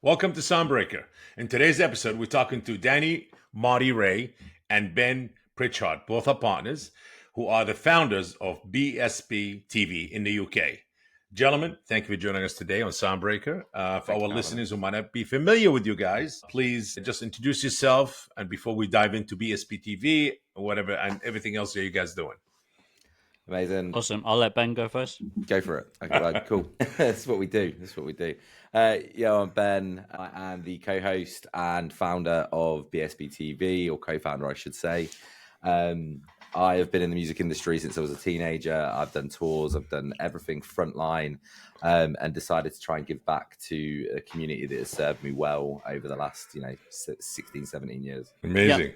Welcome to Soundbreaker. In today's episode, we're talking to Danny, Marty Ray, and Ben Pritchard, both are partners, who are the founders of BSB TV in the UK. Gentlemen, thank you for joining us today on Soundbreaker. For our listeners who might not be familiar with you guys, please just introduce yourself, and before we dive into BSB TV or whatever and everything else that you guys doing. Amazing. Awesome. I'll let Ben go first. Go for it. Okay, right, cool. That's what we do. I'm Ben. I am the co-host and founder of BSB TV, or co-founder, I should say. I have been in the music industry since I was a teenager. I've done tours. I've done everything frontline, and decided to try and give back to a community that has served me well over the last, 16, 17 years. Amazing. Yep.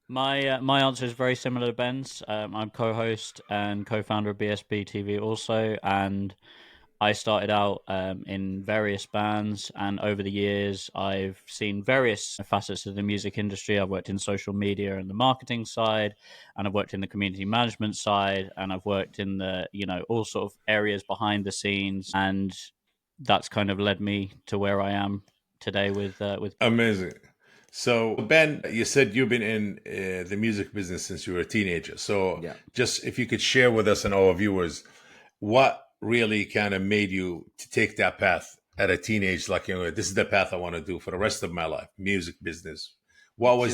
My answer is very similar to Ben's. I'm co-host and co-founder of BSB TV also, and I started out in various bands, and over the years I've seen various facets of the music industry. I've worked in social media and the marketing side, and I've worked in the community management side, and I've worked in the, all sort of areas behind the scenes, and that's kind of led me to where I am today with Amazing. So, Ben, you said you've been in the music business since you were a teenager. So, just if you could share with us and our viewers, what really kind of made you to take that path at a teenage, like, this is the path I want to do for the rest of my life, music business. What was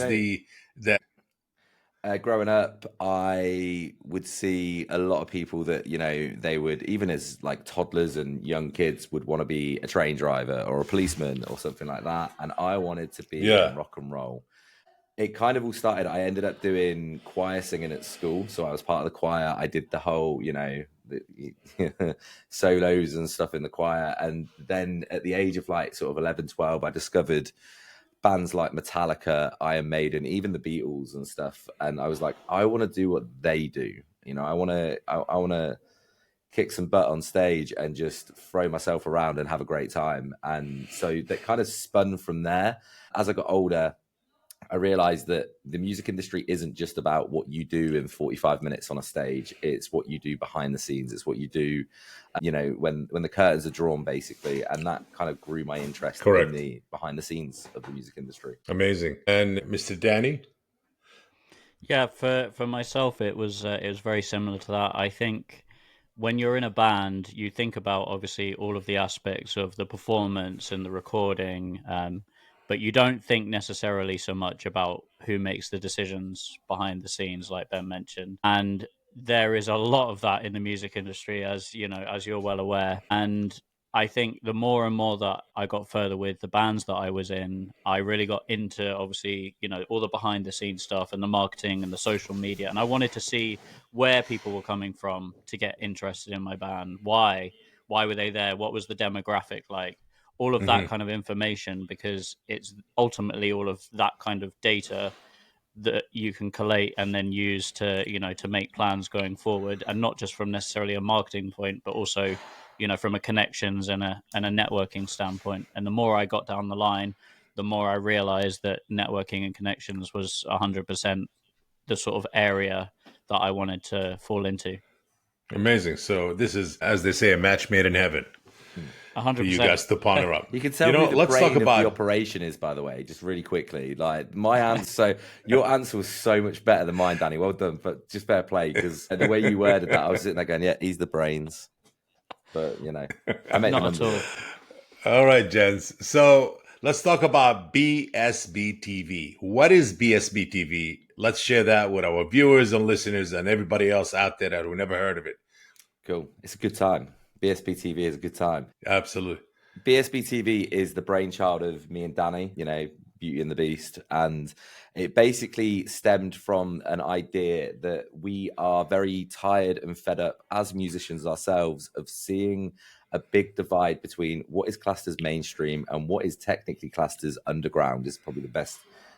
growing up, I would see a lot of people that, they would, even as like toddlers and young kids, would want to be a train driver or a policeman or something like that. And I wanted to be in rock and roll. It kind of all started, I ended up doing choir singing at school. So I was part of the choir. I did the whole, the solos and stuff in the choir. And then at the age of like sort of 11, 12, I discovered bands like Metallica, Iron Maiden, even the Beatles and stuff. And I was like, I want to do what they do. I want to kick some butt on stage and just throw myself around and have a great time. And so that kind of spun from there. As I got older, I realized that the music industry isn't just about what you do in 45 minutes on a stage. It's what you do behind the scenes. It's what you do, when the curtains are drawn, basically. And that kind of grew my interest in the behind the scenes of the music industry. Amazing. And Mr. Danny? Yeah, for myself, it was very similar to that. I think when you're in a band, you think about obviously all of the aspects of the performance and the recording, but you don't think necessarily so much about who makes the decisions behind the scenes, like Ben mentioned. And there is a lot of that in the music industry, as you're well aware. And I think the more and more that I got further with the bands that I was in, I really got into, obviously, all the behind the scenes stuff and the marketing and the social media. And I wanted to see where people were coming from to get interested in my band. Why were they there? What was the demographic like? All of that kind of information, because it's ultimately all of that kind of data that you can collate and then use to, to make plans going forward, and not just from necessarily a marketing point, but also, from a connections and a networking standpoint. And the more I got down the line, the more I realized that networking and connections was 100% the sort of area that I wanted to fall into. Amazing. So this is, as they say, a match made in heaven. 100%. For you guys to partner up. You can tell me the brain of the operation is, by the way, just really quickly. Like my answer, so your answer was so much better than mine, Danny. Well done, but just fair play, because the way you worded that, I was sitting there going, "Yeah, he's the brains." But I meant not at all. All right, gents. So let's talk about BSB TV. What is BSB TV? Let's share that with our viewers and listeners and everybody else out there who never heard of it. Cool. It's a good time. BSB TV is a good time. Absolutely. BSB TV is the brainchild of me and Danny, Beauty and the Beast. And it basically stemmed from an idea that we are very tired and fed up as musicians ourselves of seeing a big divide between what is classed as mainstream and what is technically classed as underground. Is probably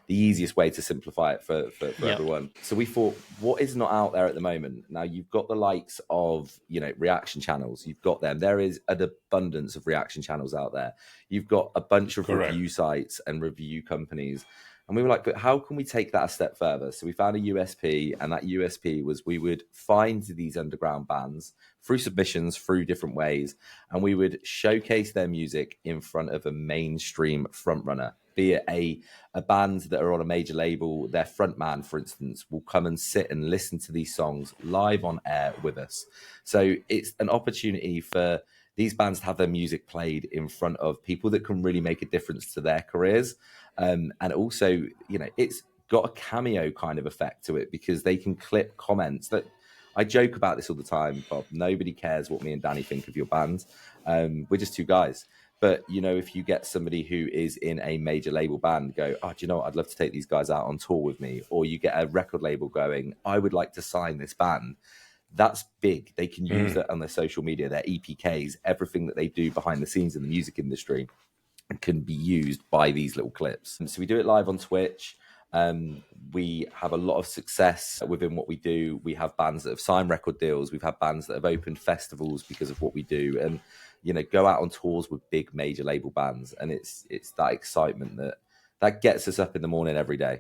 the easiest way to simplify it for everyone. So we thought, what is not out there at the moment? Now you've got the likes of, reaction channels. You've got them. There is an abundance of reaction channels out there. You've got a bunch of review sites and review companies. And we were like, but how can we take that a step further? So we found a USP, and that USP was we would find these underground bands through submissions, through different ways, and we would showcase their music in front of a mainstream frontrunner, be it a band that are on a major label. Their frontman, for instance, will come and sit and listen to these songs live on air with us. So it's an opportunity for these bands to have their music played in front of people that can really make a difference to their careers. And also, it's got a cameo kind of effect to it, because they can clip comments. That I joke about this all the time, Bob. Nobody cares what me and Danny think of your band. We're just two guys. But, if you get somebody who is in a major label band go, oh, do you know what? I'd love to take these guys out on tour with me. Or you get a record label going, I would like to sign this band. That's big. They can use that on their social media, their EPKs, everything that they do behind the scenes in the music industry can be used by these little clips. And so we do it live on Twitch. We have a lot of success within what we do. We have bands that have signed record deals. We've had bands that have opened festivals because of what we do, and go out on tours with big major label bands. And it's that excitement that gets us up in the morning every day.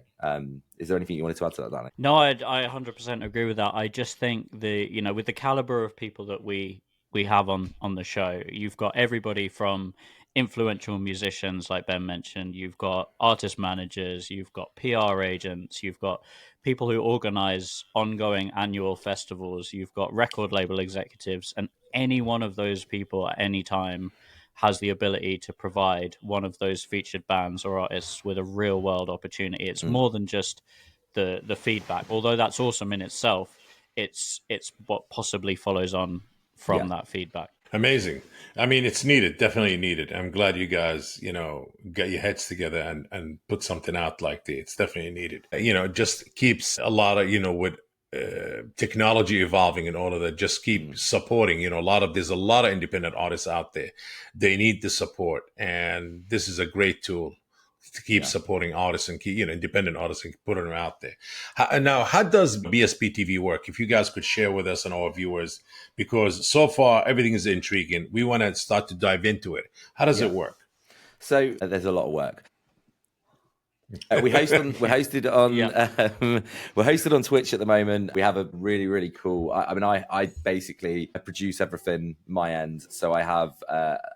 Is there anything you wanted to add to that, Danny? No, I 100% agree with that. I just think with the caliber of people that we have on the show, you've got everybody from influential musicians, like Ben mentioned. You've got artist managers, you've got PR agents, you've got people who organize ongoing annual festivals, you've got record label executives, and any one of those people at any time has the ability to provide one of those featured bands or artists with a real world opportunity. It's more than just the feedback, although that's awesome in itself. It's what possibly follows on from that feedback. Amazing. I mean, it's needed, definitely needed. I'm glad you guys, get your heads together and put something out like this. It's definitely needed. It just keeps a lot of, with technology evolving and all of that, just keep supporting, there's a lot of independent artists out there. They need the support. And this is a great tool to keep supporting artists and keep, independent artists and putting them out there. Now, how does BSB TV work? If you guys could share with us and our viewers, because so far everything is intriguing. We want to start to dive into it. How does it work? So there's a lot of work. We're hosted on Twitch at the moment. We have a really, really cool. I basically produce everything my end, so I have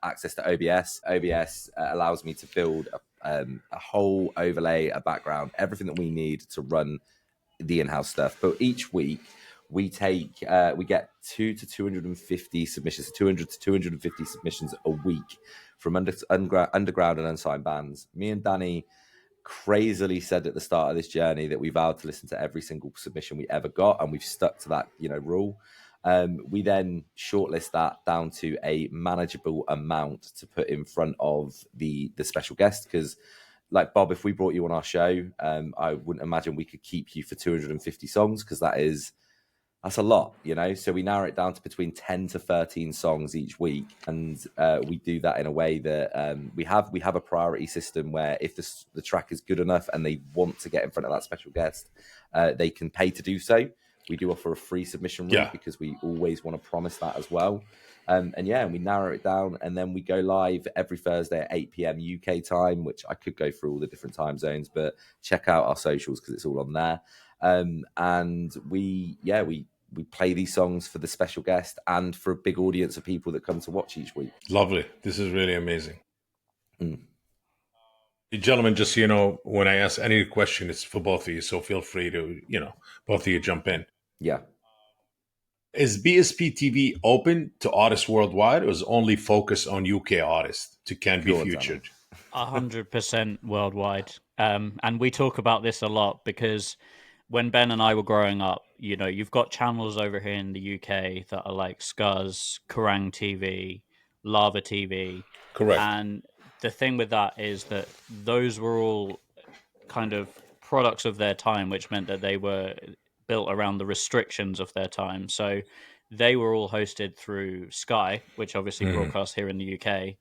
access to OBS. OBS allows me to build a whole overlay, a background, everything that we need to run the in-house stuff. But each week we get 200 to 250 submissions, 200 to 250 submissions a week from underground and unsigned bands. Me and Danny crazily said at the start of this journey that we vowed to listen to every single submission we ever got, and we've stuck to that rule. We then shortlist that down to a manageable amount to put in front of the special guest, because like Bob, if we brought you on our show, I wouldn't imagine we could keep you for 250 songs, because that's a lot, So we narrow it down to between 10 to 13 songs each week. And we do that in a way that we have a priority system where if the track is good enough and they want to get in front of that special guest, they can pay to do so. We do offer a free submission route because we always want to promise that as well. And we narrow it down, and then we go live every Thursday at 8 p.m. UK time, which I could go through all the different time zones, but check out our socials because it's all on there. And we play these songs for the special guest and for a big audience of people that come to watch each week. Lovely. This is really amazing. Gentlemen, just, when I ask any question, it's for both of you. So feel free to, both of you jump in. Yeah. Is BSP TV open to artists worldwide, or is it only focused on UK artists to can be featured? 100% worldwide. And we talk about this a lot because when Ben and I were growing up, you've got channels over here in the UK that are like Scuzz, Kerrang TV, Lava TV. Correct. And the thing with that is that those were all kind of products of their time, which meant that they were built around the restrictions of their time. So they were all hosted through Sky, which obviously broadcasts here in the UK,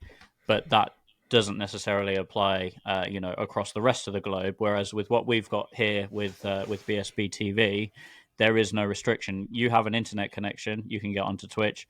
but that doesn't necessarily apply, across the rest of the globe. Whereas with what we've got here with BSB TV, there is no restriction. You have an internet connection, you can get onto Twitch.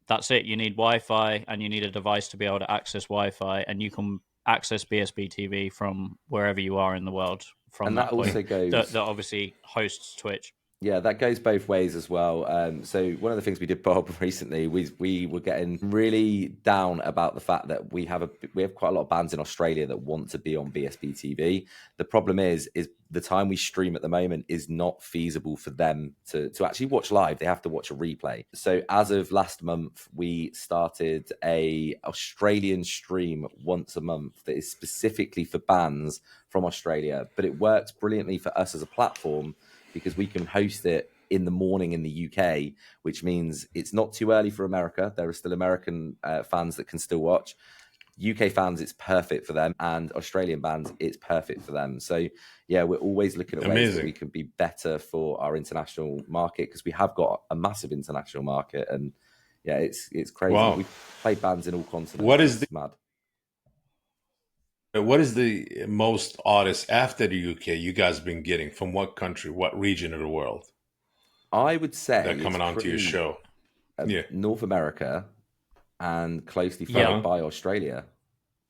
That's it. You need Wi-Fi and you need a device to be able to access Wi-Fi, and you can access BSB TV from wherever you are in the world from And that that point. also goes That obviously hosts Twitch. Yeah, that goes both ways as well. So one of the things we did, Bob, recently, we were getting really down about the fact that we have quite a lot of bands in Australia that want to be on BSB TV. The problem is the time we stream at the moment is not feasible for them to actually watch live. They have to watch a replay. So as of last month, we started a Australian stream once a month that is specifically for bands from Australia, but it works brilliantly for us as a platform, because we can host it in the morning in the UK, which means it's not too early for America. There are still American fans that can still watch. UK fans, it's perfect for them, and Australian bands, it's perfect for them. So yeah, we're always looking at ways that we can be better for our international market, because we have got a massive international market, and yeah, it's crazy. Wow. We play bands in all continents. What is mad? What is the most artists after the UK you guys been getting from what country, what region of the world? I would say they're coming onto your show. North America, and closely followed by Australia.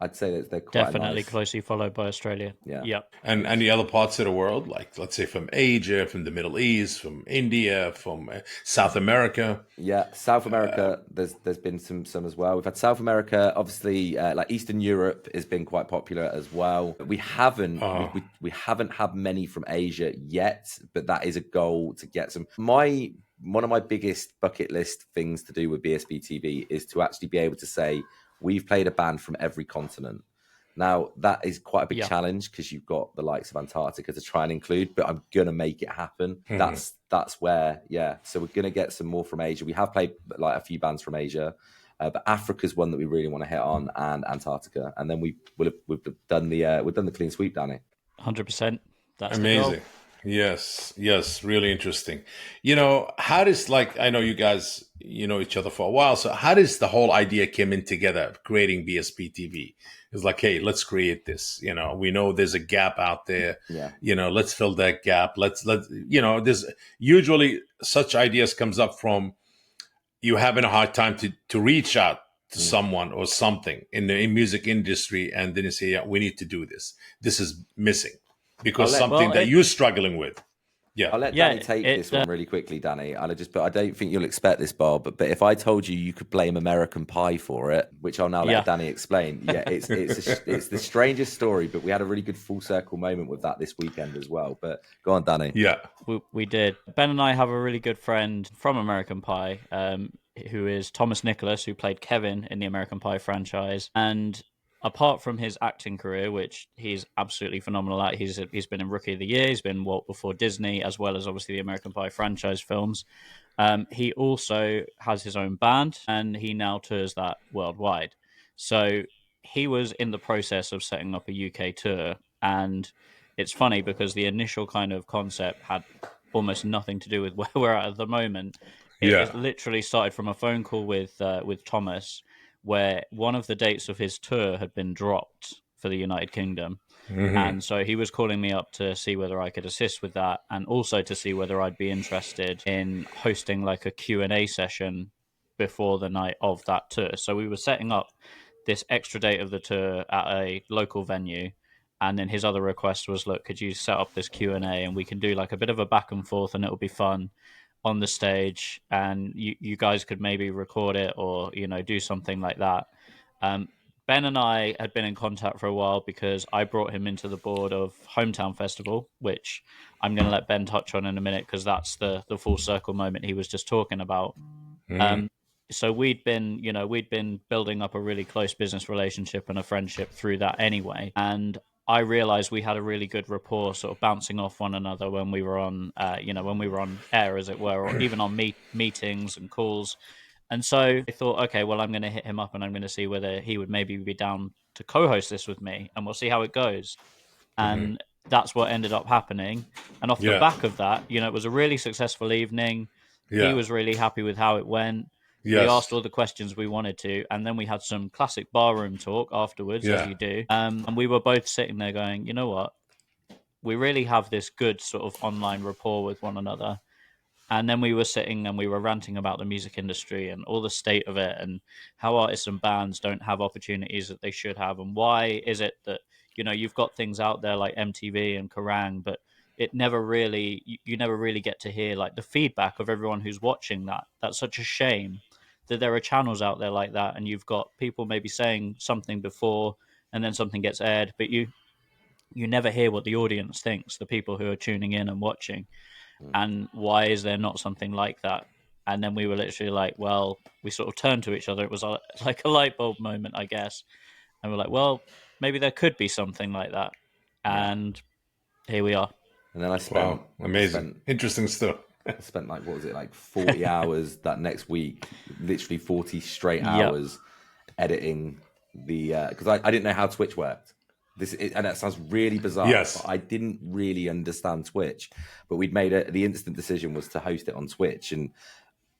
I'd say that they're quite definitely closely followed by Australia. Yeah. Yep. And the other parts of the world, like let's say from Asia, from the Middle East, from India, from South America. Yeah, South America. There's been some as well. We've had South America, obviously, like Eastern Europe has been quite popular as well. We haven't we haven't had many from Asia yet, but that is a goal to get some. One of my biggest bucket list things to do with BSB TV is to actually be able to say, we've played a band from every continent. Now, that is quite a big challenge, because you've got the likes of Antarctica to try and include, but I'm going to make it happen. Mm-hmm. That's where, so we're going to get some more from Asia. We have played like a few bands from Asia, but Africa's one that we really want to hit on, and Antarctica. And then we've done the clean sweep, Danny. 100%. That's amazing. Yes, really interesting. How does, like, I know you guys, each other for a while, so how does the whole idea came in together, creating BSB TV? It's like, hey, let's create this. We know there's a gap out there. Yeah. Let's fill that gap. Let's there's usually such ideas comes up from you having a hard time to reach out to someone or something in the music industry, and then you say, yeah, we need to do this. This is missing. Because that you're struggling with. Yeah. I'll let Danny take this one really quickly, Danny. But I don't think you'll expect this, Bob. But if I told you could blame American Pie for it, which I'll now let Danny explain. Yeah, it's the strangest story, but we had a really good full circle moment with that this weekend as well. But go on, Danny. Yeah. We did. Ben and I have a really good friend from American Pie, who is Thomas Nicholas, who played Kevin in the American Pie franchise. And apart from his acting career, which he's absolutely phenomenal at, he's been in Rookie of the Year, he's been Walt Before Disney, as well as obviously the American Pie franchise films. He also has his own band, and he now tours that worldwide. So he was in the process of setting up a UK tour, and it's funny because the initial kind of concept had almost nothing to do with where we're at the moment. It literally started from a phone call with Thomas, where one of the dates of his tour had been dropped for the United Kingdom. Mm-hmm. And so he was calling me up to see whether I could assist with that, and also to see whether I'd be interested in hosting like a Q&A session before the night of that tour. So we were setting up this extra date of the tour at a local venue. And then his other request was, look, could you set up this Q&A and we can do like a bit of a back and forth, and it'll be fun on the stage, and you guys could maybe record it or do something like that. Ben and I had been in contact for a while because I brought him into the board of Hometown Festival, which I'm going to let Ben touch on in a minute, because that's the full circle moment he was just talking about. So we'd been building up a really close business relationship and a friendship through that anyway, and I realized we had a really good rapport, sort of bouncing off one another when we were on, when we were on air, as it were, or even on meetings and calls. And so I thought, okay, well, I'm going to hit him up and I'm going to see whether he would maybe be down to co-host this with me, and we'll see how it goes. And that's what ended up happening. And off the back of that, it was a really successful evening. He was really happy with how it went. Yes. We asked all the questions we wanted to, and then we had some classic barroom talk afterwards, as you do. And we were both sitting there going, you know what? We really have this good sort of online rapport with one another. And then we were sitting and we were ranting about the music industry and all the state of it, and how artists and bands don't have opportunities that they should have, and why is it that, you've got things out there like MTV and Kerrang, but it never really, you never really get to hear like the feedback of everyone who's watching that. That's such a shame that there are channels out there like that, and you've got people maybe saying something before and then something gets aired, but you never hear what the audience thinks, the people who are tuning in and watching. And why is there not something like that? And then we were literally like, well, we sort of turned to each other. It was like a light bulb moment, I guess. And we're like, well, maybe there could be something like that. And here we are. And then I spent, Wow, amazing, interesting stuff. I spent like, what was it, like 40 hours that next week, literally 40 straight hours editing the, because I didn't know how Twitch worked. And that sounds really bizarre. Yes. But I didn't really understand Twitch, but we'd made the instant decision was to host it on Twitch. And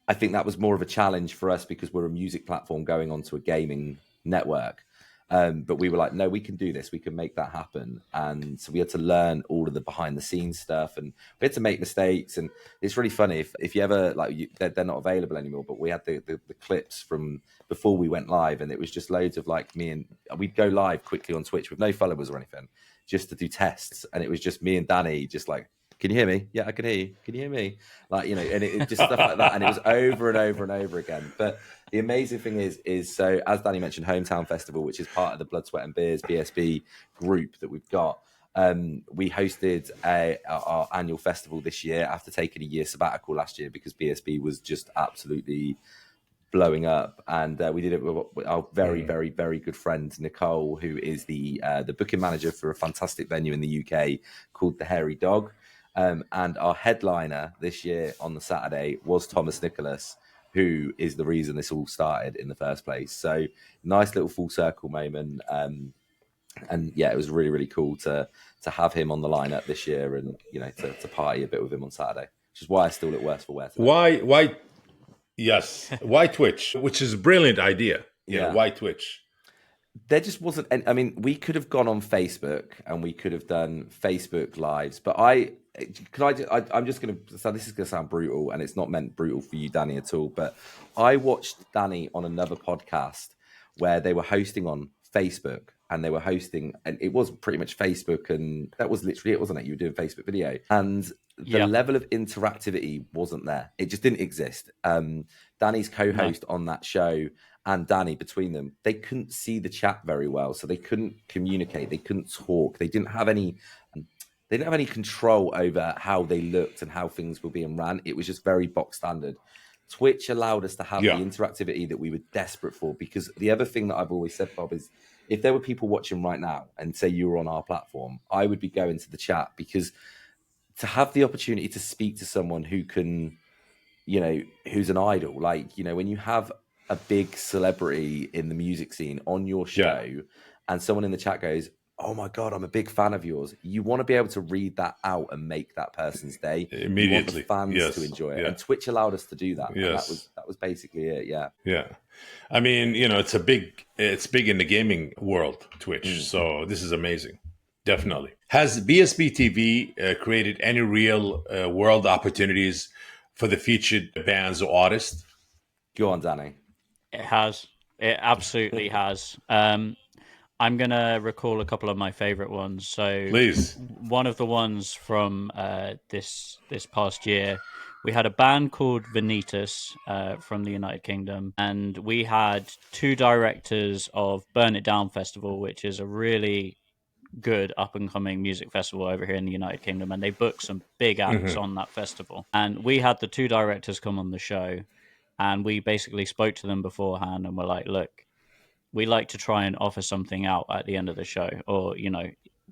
I think that was more of a challenge for us because we're a music platform going onto a gaming network. But we were like, no, we can do this. We can make that happen. And so we had to learn all of the behind the scenes stuff, and we had to make mistakes. And it's really funny if you ever they're not available anymore, but we had the clips from before we went live, and it was just loads of like me, and we'd go live quickly on Twitch with no followers or anything, just to do tests. And it was just me and Danny, just like, can you hear me? Yeah, I can hear you. Can you hear me? Like, and it just stuff like that. And it was over and over and over again. But the amazing thing is so, as Danny mentioned, Hometown Festival, which is part of the Blood, Sweat and Beers BSB group that we've got. We hosted our annual festival this year after taking a year sabbatical last year because BSB was just absolutely blowing up. And we did it with our very, very, very good friend, Nicole, who is the booking manager for a fantastic venue in the UK called The Hairy Dog. And our headliner this year on the Saturday was Thomas Nicholas, who is the reason this all started in the first place. So nice little full circle moment. And yeah, it was really, really cool to have him on the lineup this year and, to party a bit with him on Saturday, which is why I still look worse for wear today. Why? Yes. Why Twitch? Which is a brilliant idea. Yeah. Why Twitch? There just wasn't. I mean, we could have gone on Facebook and we could have done Facebook lives, but I'm just going to. So this is going to sound brutal, and it's not meant brutal for you, Danny, at all. But I watched Danny on another podcast where they were hosting on Facebook, and they were hosting, and it was pretty much Facebook, and that was literally it, wasn't it? You were doing Facebook video, and the level of interactivity wasn't there. It just didn't exist. Danny's co-host on that show and Danny, between them, they couldn't see the chat very well, so they couldn't communicate, they couldn't talk, they didn't have any control over how they looked and how things were being ran. It was just very box standard. Twitch allowed us to have the interactivity that we were desperate for, because the other thing that I've always said, Bob, is if there were people watching right now and say you were on our platform, I would be going to the chat, because to have the opportunity to speak to someone who can, who's an idol, like, when you have a big celebrity in the music scene on your show and someone in the chat goes, oh my God, I'm a big fan of yours. You want to be able to read that out and make that person's day immediately. You want the fans to enjoy it. And Twitch allowed us to do that. Yes. And that was basically it. Yeah. Yeah. I mean, it's big in the gaming world, Twitch. So this is amazing. Definitely. Has BSB TV created any real world opportunities for the featured bands or artists? Go on, Danny. It has. It absolutely has. I'm going to recall a couple of my favorite ones. So, please. One of the ones from this past year, we had a band called Vanitas from the United Kingdom, and we had two directors of Burn It Down Festival, which is a really good up-and-coming music festival over here in the United Kingdom, and they booked some big acts on that festival. And we had the two directors come on the show, and we basically spoke to them beforehand, and we're like, look, we like to try and offer something out at the end of the show, or,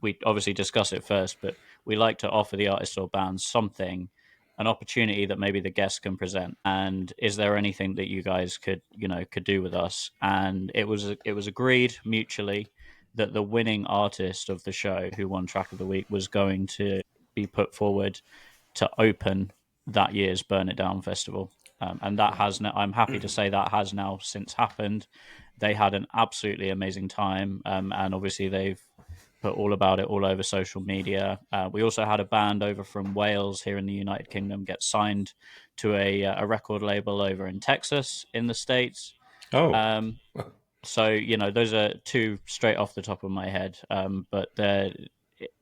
we obviously discuss it first, but we like to offer the artists or bands something, an opportunity that maybe the guests can present. And is there anything that you guys could do with us? And it was agreed mutually that the winning artist of the show, who won Track of the Week, was going to be put forward to open that year's Burn It Down Festival. And that has now, I'm happy to say that has now since happened. They had an absolutely amazing time. And obviously they've put all about it all over social media. We also had a band over from Wales here in the United Kingdom get signed to a record label over in Texas in the States. Oh, Um, so, those are two straight off the top of my head, but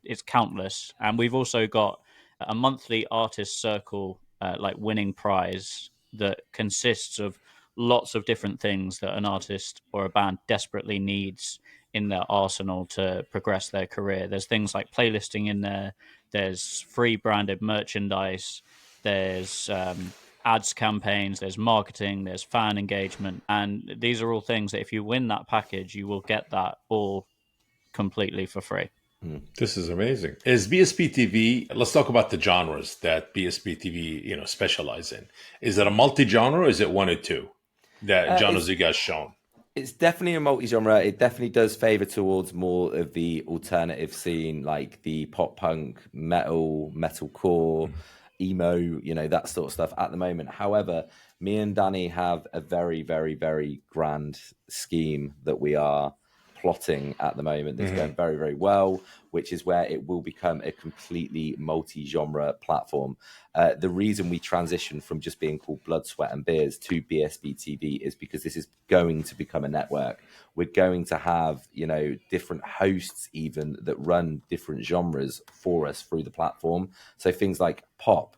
it's countless. And we've also got a monthly artist circle, like winning prize that consists of lots of different things that an artist or a band desperately needs in their arsenal to progress their career. There's things like playlisting in there. There's free branded merchandise. There's ads campaigns, there's marketing, there's fan engagement. And these are all things that if you win that package, you will get that all completely for free. this is amazing. Is BSB TV, let's talk about the genres that BSB TV, specialize in. Is it a multi-genre or is it one or two that genres you guys shown? It's definitely a multi-genre. It definitely does favor towards more of the alternative scene, like the pop punk, metalcore, emo, that sort of stuff at the moment. However, me and Danny have a very, very, very grand scheme that we are plotting at the moment that's going very, very well, which is where it will become a completely multi-genre platform. The reason we transitioned from just being called Blood, Sweat and Beers to BSB TV is because this is going to become a network. We're going to have, different hosts even that run different genres for us through the platform. So things like pop,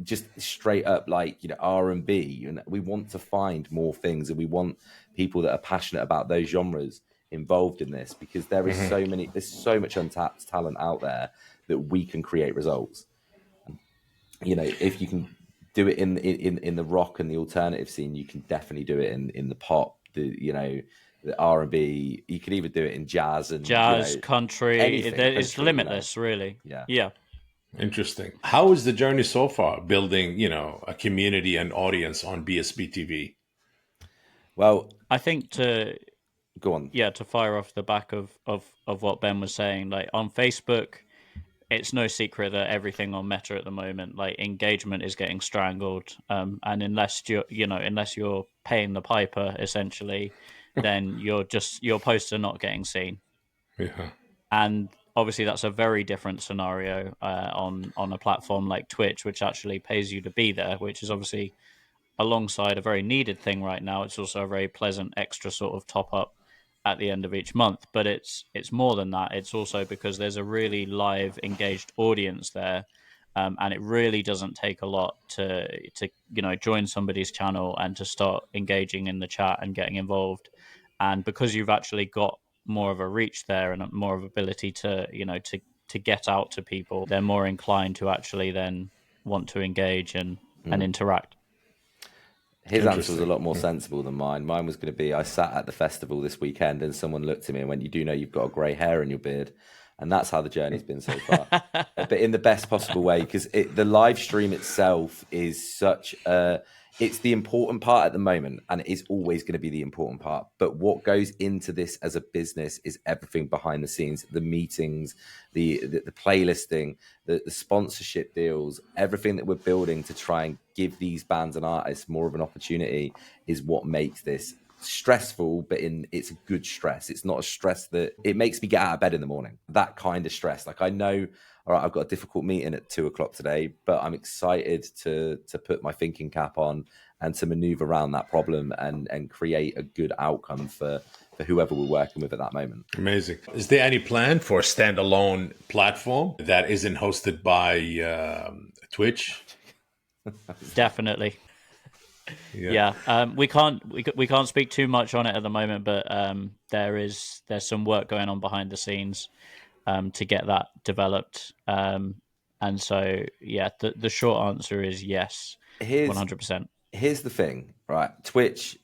just straight up like, R&B. We want to find more things, and we want people that are passionate about those genres involved in this, because there is there's so much untapped talent out there that we can create results. If you can do it in the rock and the alternative scene, you can definitely do it in the pop, the R&B. You can even do it in jazz and country. It's limitless, really. Yeah. Interesting. How is the journey so far building, a community and audience on BSB TV? Well, I think go on. Yeah, to fire off the back of what Ben was saying, like on Facebook, it's no secret that everything on Meta at the moment, like engagement is getting strangled. And unless you're paying the piper, essentially, then your posts are not getting seen. Yeah. And obviously, that's a very different scenario on a platform like Twitch, which actually pays you to be there, which is obviously alongside a very needed thing right now. It's also a very pleasant extra sort of top up at the end of each month. But it's more than that. It's also because there's a really live, engaged audience there. And it really doesn't take a lot to join somebody's channel and to start engaging in the chat and getting involved. And because you've actually got more of a reach there and more of ability to to get out to people, they're more inclined to actually then want to engage and interact. His answer was a lot more sensible than mine. Mine was going to be, I sat at the festival this weekend and someone looked at me and went, "You do know you've got a grey hair in your beard." And that's how the journey's been so far. But in the best possible way, because the live stream itself is it's the important part at the moment, and it is always going to be the important part. But what goes into this as a business is everything behind the scenes, the meetings, the playlisting, the sponsorship deals, everything that we're building to try and give these bands and artists more of an opportunity is what makes this stressful, but it's a good stress. It's not a stress that it makes me get out of bed in the morning. That kind of stress. Like, I know, all right, I've got a difficult meeting at 2:00 today, but I'm excited to put my thinking cap on and to maneuver around that problem and create a good outcome for whoever we're working with at that moment. Amazing. Is there any plan for a standalone platform that isn't hosted by Twitch? Definitely. Yeah. We can't speak too much on it at the moment, but there's some work going on behind the scenes to get that developed. And so, yeah, the short answer is yes, 100%. Here's the thing, right? Twitch,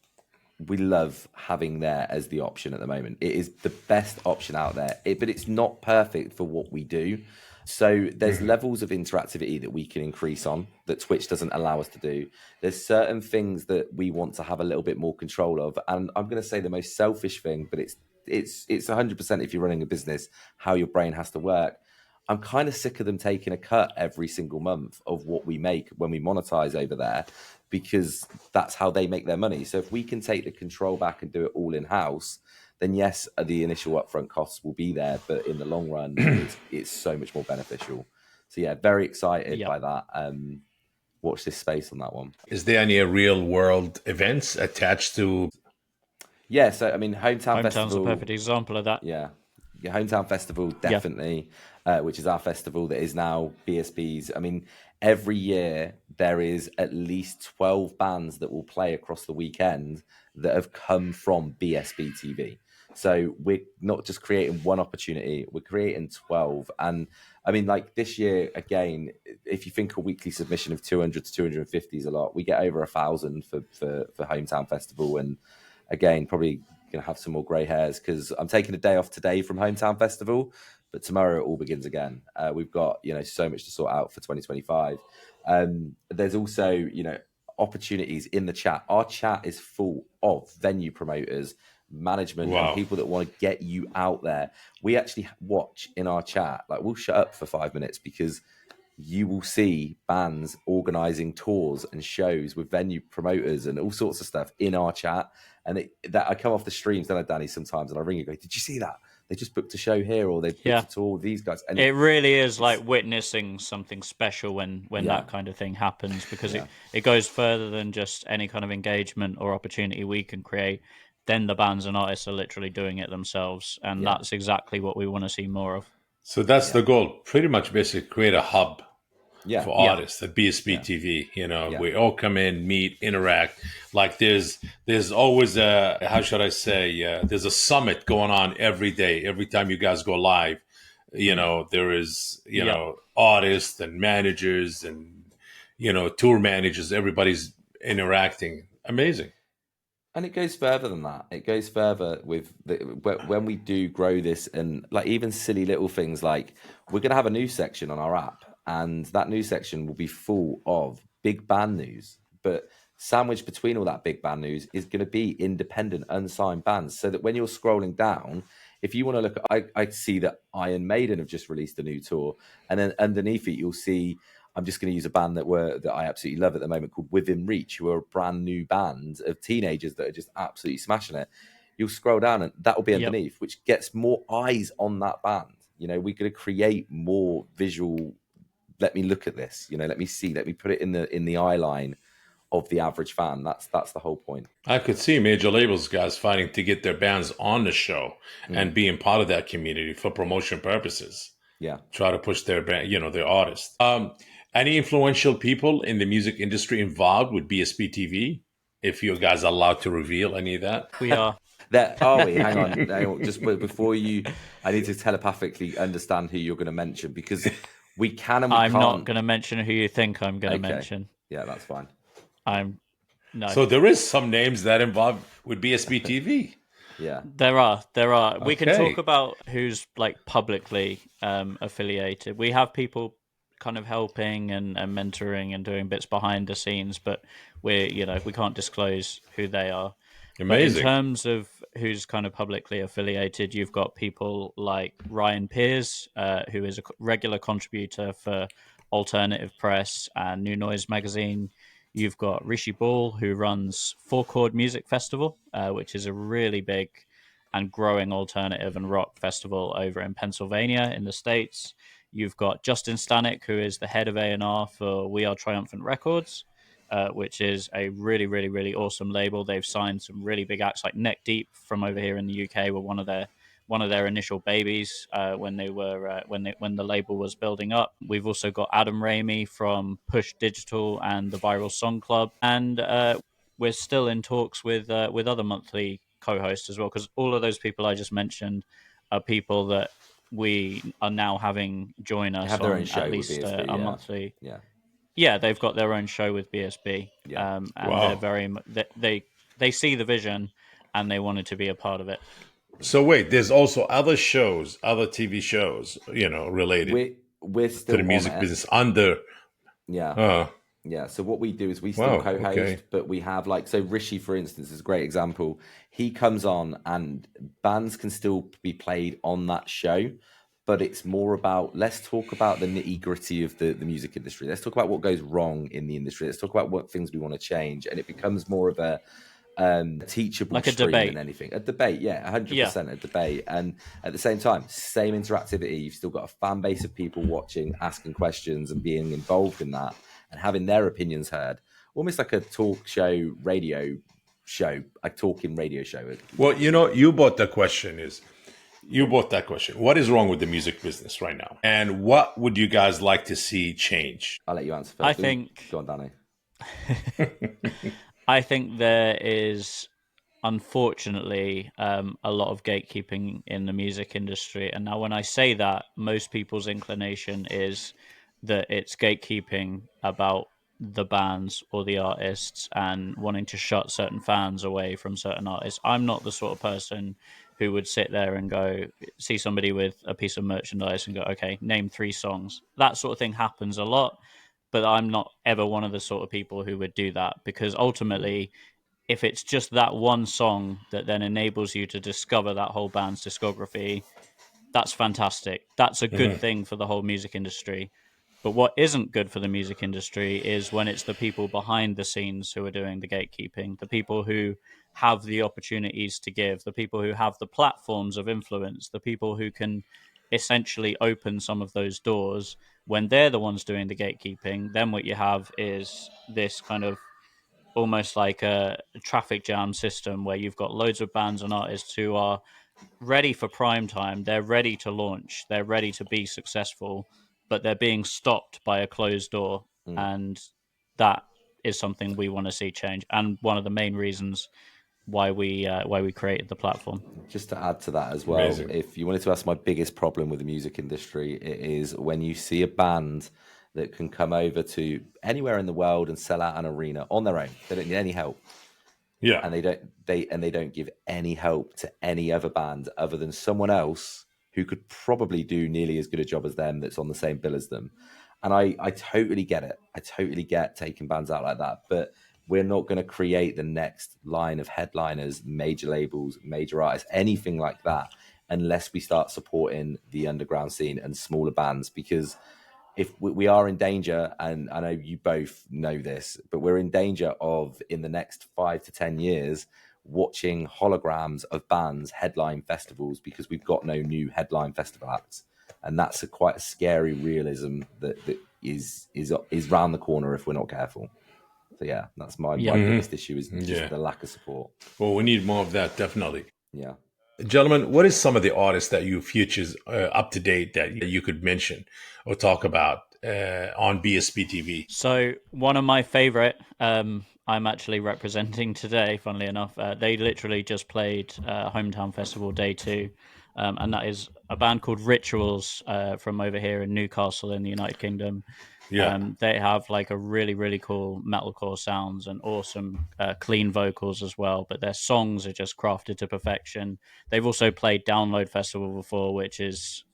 we love having there as the option at the moment. It is the best option out there, but it's not perfect for what we do. So there's levels of interactivity that we can increase on that Twitch doesn't allow us to do. There's certain things that we want to have a little bit more control of. And I'm going to say the most selfish thing, but it's 100% if you're running a business, how your brain has to work. I'm kind of sick of them taking a cut every single month of what we make when we monetize over there, because that's how they make their money. So if we can take the control back and do it all in-house, then yes, the initial upfront costs will be there, but in the long run, it's so much more beneficial. So yeah, very excited by that. Watch this space on that one. Is there any real world events attached to? Yeah, so I mean, Hometown Hometown's Festival. a perfect example of that. Yeah, Hometown Festival, definitely, which is our festival that is now BSB's. I mean, every year there is at least 12 bands that will play across the weekend that have come from BSB TV. So we're not just creating one opportunity, we're creating 12. And I mean, like this year, again, if you think a weekly submission of 200 to 250 is a lot, we get over 1,000 for Hometown Festival. And again, probably going to have some more grey hairs because I'm taking a day off today from Hometown Festival, but tomorrow it all begins again. We've got, so much to sort out for 2025. There's also, opportunities in the chat. Our chat is full of venue promoters, management, and people that want to get you out there. We actually watch in our chat, like we'll shut up for 5 minutes because you will see bands organizing tours and shows with venue promoters and all sorts of stuff in our chat. And that I come off the streams, don't I, Danny, sometimes, and I ring you and go, did you see that? They just booked a show here, or they've booked a tour with these guys. And it really is like witnessing something special when that kind of thing happens, because it goes further than just any kind of engagement or opportunity we can create. Then the bands and artists are literally doing it themselves. And that's exactly what we want to see more of. So that's the goal. Pretty much basically create a hub for artists at BSB TV. We all come in, meet, interact. Like there's always there's a summit going on every day. Every time you guys go live, there is, artists and managers and, tour managers, everybody's interacting. Amazing. And it goes further than that. It goes further with when we do grow this, and like even silly little things like we're going to have a news section on our app, and that news section will be full of big band news. But sandwiched between all that big band news is going to be independent, unsigned bands, so that when you're scrolling down, if you want to look at, I see that Iron Maiden have just released a new tour, and then underneath it you'll see, I'm just going to use a band that I absolutely love at the moment called Within Reach, who are a brand new band of teenagers that are just absolutely smashing it. You'll scroll down and that will be underneath, which gets more eyes on that band. We're going to create more visual. Let me look at this. Let me see. Let me put it in the eye line of the average fan. That's the whole point. I could see major labels guys fighting to get their bands on the show and being part of that community for promotion purposes. Yeah, try to push their band, their artists. Any influential people in the music industry involved with BSB TV? If you guys are allowed to reveal any of that, we are. Are we? Hang on. Just before I need to telepathically understand who you're going to mention, because we can and we can't. I'm not going to mention who you think I'm going to mention. Yeah, that's fine. No. So there is some names that involved with BSB TV. Yeah, there are. Okay. We can talk about who's like publicly affiliated. We have people kind of helping and mentoring and doing bits behind the scenes, but we can't disclose who they are. Amazing. But in terms of who's kind of publicly affiliated, you've got people like Ryan Pears, who is a regular contributor for Alternative Press and New Noise magazine. You've got Rishi Ball, who runs Four Chord Music Festival, which is a really big and growing alternative and rock festival over in Pennsylvania in the States. You've got Justin Stanek, who is the head of A&R for We Are Triumphant Records, which is a really, really, really awesome label. They've signed some really big acts like Neck Deep from over here in the UK, were one of their initial babies when the label was building up. We've also got Adam Ramey from Push Digital and the Viral Song Club, and we're still in talks with other monthly co-hosts as well, because all of those people I just mentioned are people that we are now having join us on at least BSB, a monthly. Yeah, they've got their own show with BSB, and they're very they see the vision and they wanted to be a part of it. So wait, there's also other shows, other TV shows, related we're still to the music business under. Yeah. So what we do is we still co-host, but we have so Rishi, for instance, is a great example. He comes on and bands can still be played on that show, but it's more about, let's talk about the nitty gritty of the music industry. Let's talk about what goes wrong in the industry. Let's talk about what things we want to change. And it becomes more of a teachable Like a stream debate. than anything. A debate, yeah, 100% a debate. And at the same time, same interactivity. You've still got a fan base of people watching, asking questions and being involved in that and having their opinions heard. Almost like a talk show, radio show, a talking radio show. Well, you bought that question. What is wrong with the music business right now? And what would you guys like to see change? I'll let you answer first. I think... Go on, Danny. I think there is, unfortunately, a lot of gatekeeping in the music industry. And now when I say that, most people's inclination is that it's gatekeeping about the bands or the artists and wanting to shut certain fans away from certain artists. I'm not the sort of person who would sit there and go see somebody with a piece of merchandise and go, okay, name 3 songs. That sort of thing happens a lot, but I'm not ever one of the sort of people who would do that, because ultimately, if it's just that one song that then enables you to discover that whole band's discography, that's fantastic. That's a good thing for the whole music industry. But what isn't good for the music industry is when it's the people behind the scenes who are doing the gatekeeping, the people who have the opportunities to give, the people who have the platforms of influence, the people who can essentially open some of those doors. When they're the ones doing the gatekeeping, then what you have is this kind of almost like a traffic jam system where you've got loads of bands and artists who are ready for prime time, they're ready to launch, they're ready to be successful, but they're being stopped by a closed door. And that is something we want to see change, and one of the main reasons why we created the platform. Just to add to that as well, Amazing. If you wanted to ask my biggest problem with the music industry, it is when you see a band that can come over to anywhere in the world and sell out an arena on their own. They don't need any help. Yeah. And they don't give any help to any other band other than someone else who could probably do nearly as good a job as them, that's on the same bill as them. And I totally get it. I totally get taking bands out like that. But we're not going to create the next line of headliners, major labels, major artists, anything like that, unless we start supporting the underground scene and smaller bands. Because if we are in danger, and I know you both know this, but we're in danger of, in the next 5 to 10 years, watching holograms of bands headline festivals because we've got no new headline festival acts. And that's quite a scary realism that is round the corner if we're not careful. So yeah, that's my biggest issue, is just the lack of support. Well, we need more of that, definitely. Yeah. Gentlemen, what is some of the artists that you features up to date that you could mention or talk about on BSB TV? So one of my favorite, I'm actually representing today, funnily enough. They literally just played Hometown Festival Day 2. And that is a band called Rituals from over here in Newcastle in the United Kingdom. Yeah. They have like a really, really cool metalcore sounds and awesome clean vocals as well. But their songs are just crafted to perfection. They've also played Download Festival before, which is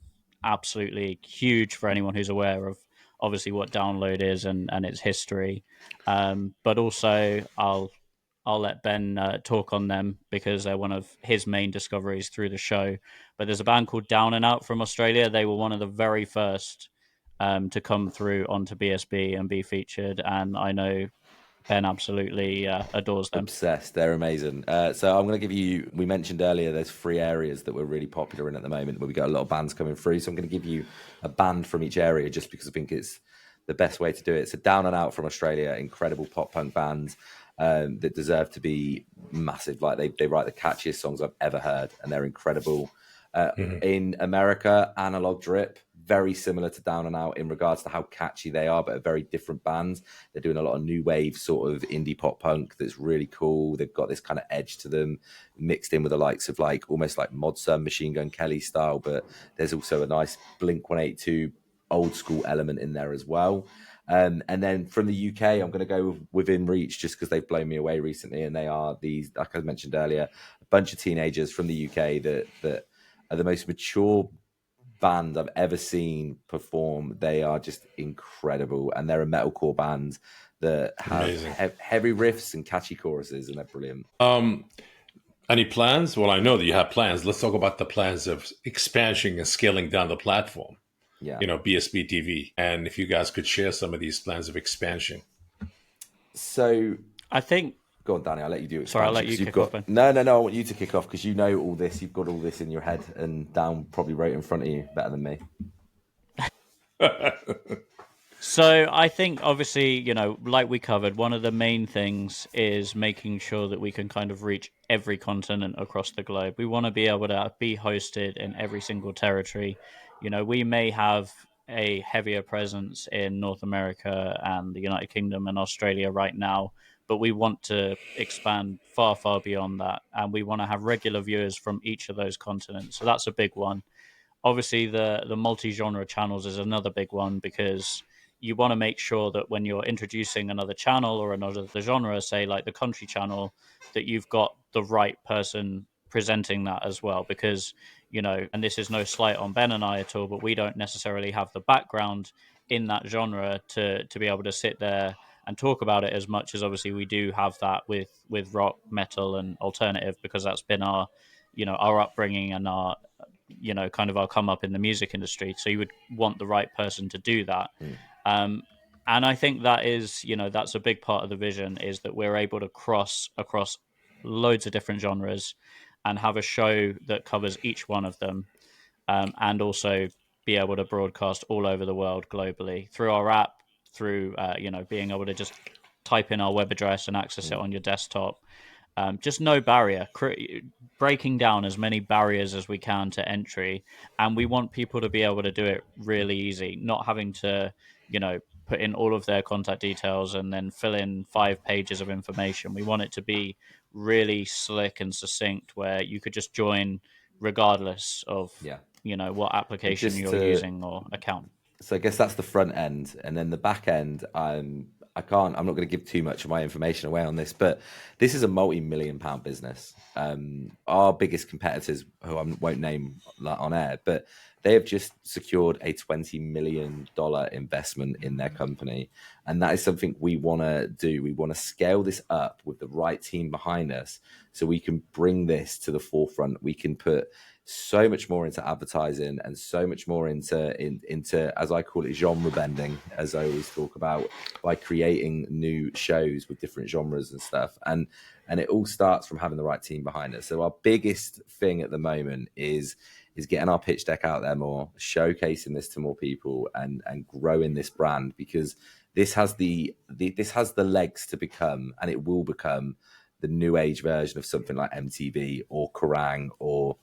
absolutely huge for anyone who's aware of obviously what Download is and its history. But also I'll let Ben talk on them because they're one of his main discoveries through the show. But there's a band called Down and Out from Australia. They were one of the very first to come through onto BSB and be featured. And I know Ben absolutely adores them. Obsessed. They're amazing. So I'm going to give you, we mentioned earlier, there's 3 areas that we're really popular in at the moment where we got a lot of bands coming through. So I'm going to give you a band from each area just because I think it's the best way to do it. So Down and Out from Australia, incredible pop punk band that deserve to be massive. Like they write the catchiest songs I've ever heard, and they're incredible. In America, Analog Drip, very similar to Down and Out in regards to how catchy they are, but a very different band. They're doing a lot of new wave sort of indie pop punk that's really cool. They've got this kind of edge to them, mixed in with the likes of like almost like Mod Sun, Machine Gun Kelly style, but there's also a nice Blink 182 old school element in there as well. And then from the UK, I'm going to go with Within Reach just because they've blown me away recently. And they are these, like I mentioned earlier, a bunch of teenagers from the UK that are the most mature band I've ever seen perform. They are just incredible. And they're a metalcore band that have heavy riffs and catchy choruses, and they're brilliant. Any plans? Well, I know that you have plans. Let's talk about the plans of expansion and scaling down the platform. Yeah. BSB TV. And if you guys could share some of these plans of expansion. So I think Go on, Danny. I'll let you do expansion. Sorry, I'll let you kick off, Ben. No. I want you to kick off because you know all this. You've got all this in your head and down probably right in front of you better than me. So I think, obviously, like we covered, one of the main things is making sure that we can kind of reach every continent across the globe. We want to be able to be hosted in every single territory. We may have a heavier presence in North America and the United Kingdom and Australia right now, but we want to expand far, far beyond that. And we want to have regular viewers from each of those continents. So that's a big one. Obviously, the multi-genre channels is another big one because you want to make sure that when you're introducing another channel or another genre, say like the country channel, that you've got the right person presenting that as well. Because, and this is no slight on Ben and I at all, but we don't necessarily have the background in that genre to be able to sit there and talk about it as much as obviously we do have that with rock, metal, and alternative, because that's been our upbringing and our kind of our come up in the music industry. So you would want the right person to do that. And I think that is, that's a big part of the vision, is that we're able to cross across loads of different genres and have a show that covers each one of them, and also be able to broadcast all over the world globally through our app, through being able to just type in our web address and access it on your desktop. Just no barrier, breaking down as many barriers as we can to entry. And we want people to be able to do it really easy, not having to, put in all of their contact details and then fill in 5 pages of information. We want it to be really slick and succinct, where you could just join regardless of, what application you're using or account. So I guess that's the front end, and then the back end. I'm not going to give too much of my information away on this, but this is a multi-million-pound business. Our biggest competitors, who I won't name on air, but they have just secured a $20 million investment in their company. And that is something we want to do. We want to scale this up with the right team behind us so we can bring this to the forefront. We can put so much more into advertising and so much more into, as I call it, genre bending, as I always talk about, by creating new shows with different genres and stuff. And it all starts from having the right team behind us. So our biggest thing at the moment is getting our pitch deck out there more, showcasing this to more people, and growing this brand, because this has the legs to become, and it will become, the new age version of something like MTV or Kerrang or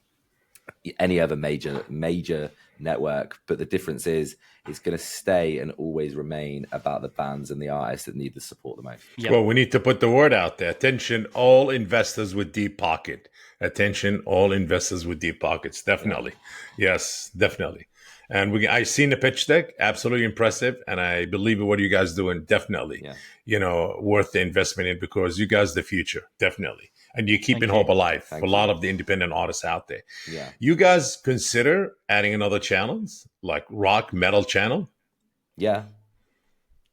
any other major network. But the difference is it's going to stay and always remain about the bands and the artists that need the support the most. Yep. Well, we need to put the word out there. Attention, all investors with deep pocket. Attention, all investors with deep pockets. Definitely. Yeah. Yes, definitely. And I've seen the pitch deck, absolutely impressive. And I believe in what you guys doing. Definitely, worth the investment in, because you guys the future. Definitely. And you're keeping hope alive for a lot of the independent artists out there. Yeah. You guys consider adding another channel, like rock, metal channel? Yeah.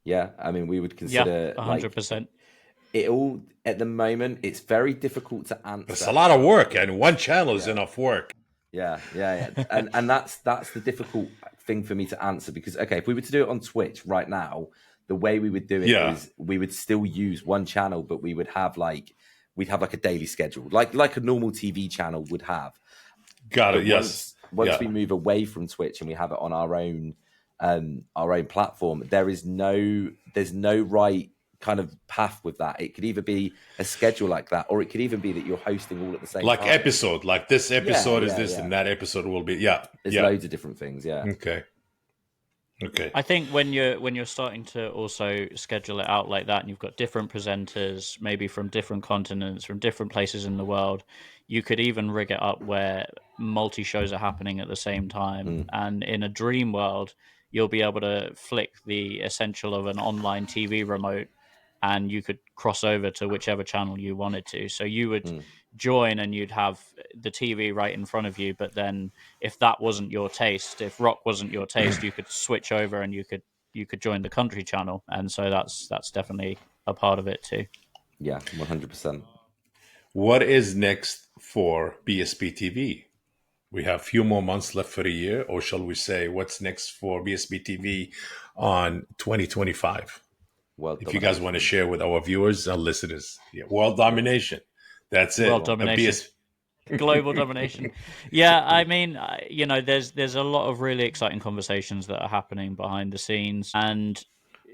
I mean, we would consider 100%. It all, at the moment, it's very difficult to answer. It's a lot of work, and one channel is enough work. Yeah. and that's the difficult thing for me to answer, because, okay, if we were to do it on Twitch right now, the way we would do it is we would still use one channel, but we'd have a daily schedule, like a normal TV channel would have. Got it. Yes. Once we move away from Twitch and we have it on our own platform, there's no right kind of path with that. It could either be a schedule like that, or it could even be that you're hosting all at the same time. Like episode, like this episode is this, and that episode will be There's loads of different things. Yeah. Okay. I think when you're starting to also schedule it out like that, and you've got different presenters, maybe from different continents, from different places in the world, you could even rig it up where multi shows are happening at the same time. And in a dream world, you'll be able to flick the essential of an online TV remote, and you could cross over to whichever channel you wanted to. So you would join and you'd have the TV right in front of you. But then if that wasn't your taste, if rock wasn't your taste, you could switch over and you could join the country channel. And so that's definitely a part of it too. Yeah, 100%. What is next for BSB TV? We have a few more months left for the year, or shall we say, what's next for BSB TV on 2025? World If you guys want to share with our viewers and listeners, world domination. That's it. World domination. Global domination. Yeah, I mean, there's a lot of really exciting conversations that are happening behind the scenes. And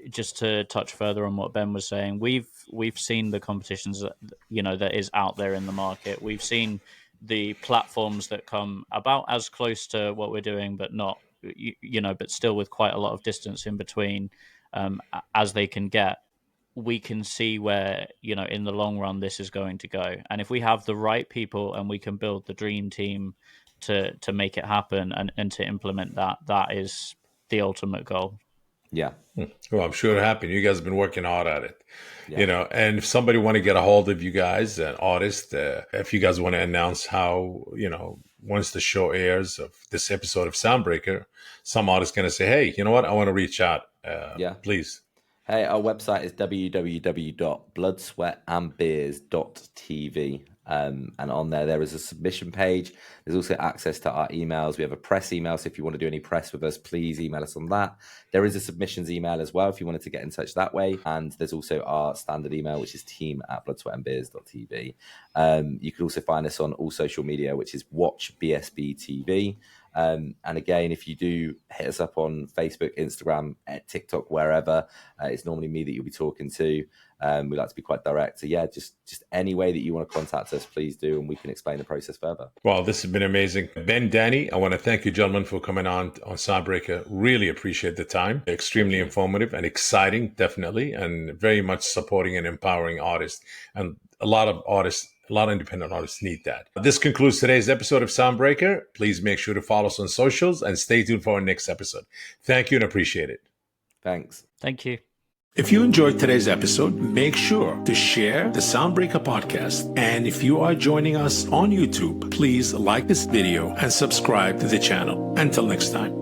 just to touch further on what Ben was saying, we've seen the competitions that that is out there in the market. We've seen the platforms that come about as close to what we're doing, but not, but still with quite a lot of distance in between, as they can get. We can see where, in the long run, this is going to go. And if we have the right people and we can build the dream team to make it happen and to implement that, that is the ultimate goal. Yeah. Well, I'm sure it'll happen. You guys have been working hard at it, and if somebody want to get a hold of you guys, an artist, if you guys want to announce how, once the show airs of this episode of Soundbreaker, some artist's going to say, hey, you know what? I want to reach out. Please. Hey, our website is www.bloodsweatandbeers.tv. And on there is a submission page. There's also access to our emails. We have a press email, so if you want to do any press with us, please email us on that. There is a submissions email as well if you wanted to get in touch that way. And there's also our standard email, which is team@bloodsweatandbeers.tv. You can also find us on all social media, which is Watch BSB TV. And again, if you do hit us up on Facebook, Instagram, TikTok, wherever, it's normally me that you'll be talking to. We like to be quite direct. So yeah, just any way that you want to contact us, please do, and we can explain the process further. Well, this has been amazing. Ben, Danny, I want to thank you gentlemen for coming on Soundbreaker. Really appreciate the time. Extremely informative and exciting, definitely, and very much supporting and empowering artists. And a lot of independent artists need that. This concludes today's episode of Soundbreaker. Please make sure to follow us on socials and stay tuned for our next episode. Thank you and appreciate it. Thanks. Thank you. If you enjoyed today's episode, make sure to share the Soundbreaker podcast. And if you are joining us on YouTube, please like this video and subscribe to the channel. Until next time.